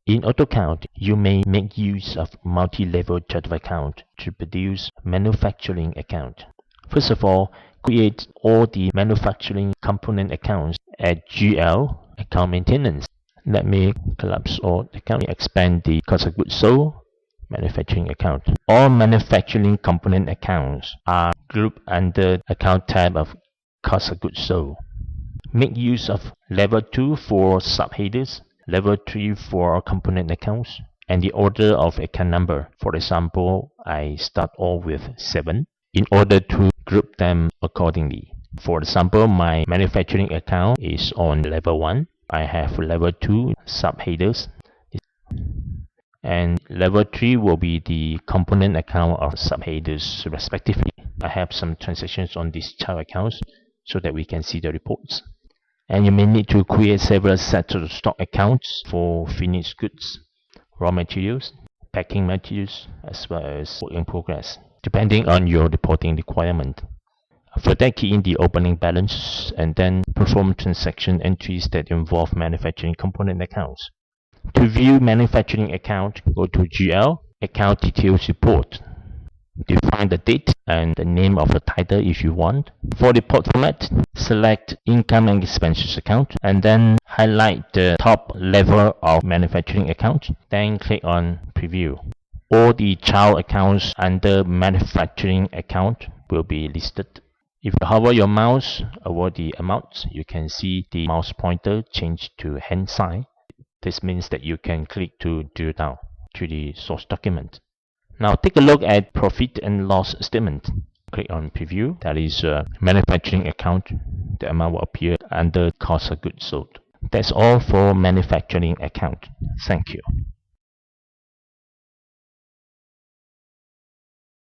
In AutoCount, you may make use of multi-level chart of account to produce manufacturing account. First of all, create all the manufacturing component accounts at GL, account maintenance. Let me collapse all the account, expand the cost of goods sold, manufacturing account. All manufacturing component accounts are grouped under account tab of cost of goods sold. Make use of level 2 for subheaders, level 3 for component accounts, and the order of account number. For example, I start all with 7 in order to group them accordingly. For example, my manufacturing account is on level 1. I have level 2 subheaders, and level 3 will be the component account of subheaders respectively. I have some transactions on these child accounts so that we can see the reports. And you may need to create several sets of stock accounts for finished goods, raw materials, packing materials, as well as work in progress, depending on your reporting requirement. For that, key in the opening balance and then perform transaction entries that involve manufacturing component accounts. To view manufacturing account, go to GL, Account Details Report. Define the date and the name of the title if you want. For report format, select Income and Expenses account and then highlight the top level of manufacturing account. Then click on Preview. All the child accounts under manufacturing account will be listed. If you hover your mouse over the amount, you can see the mouse pointer change to hand sign. This means that you can click to drill down to the source document. Now take a look at profit and loss statement. Click on Preview. That is manufacturing account. The amount will appear under cost of goods sold. That's all for manufacturing account. Thank you.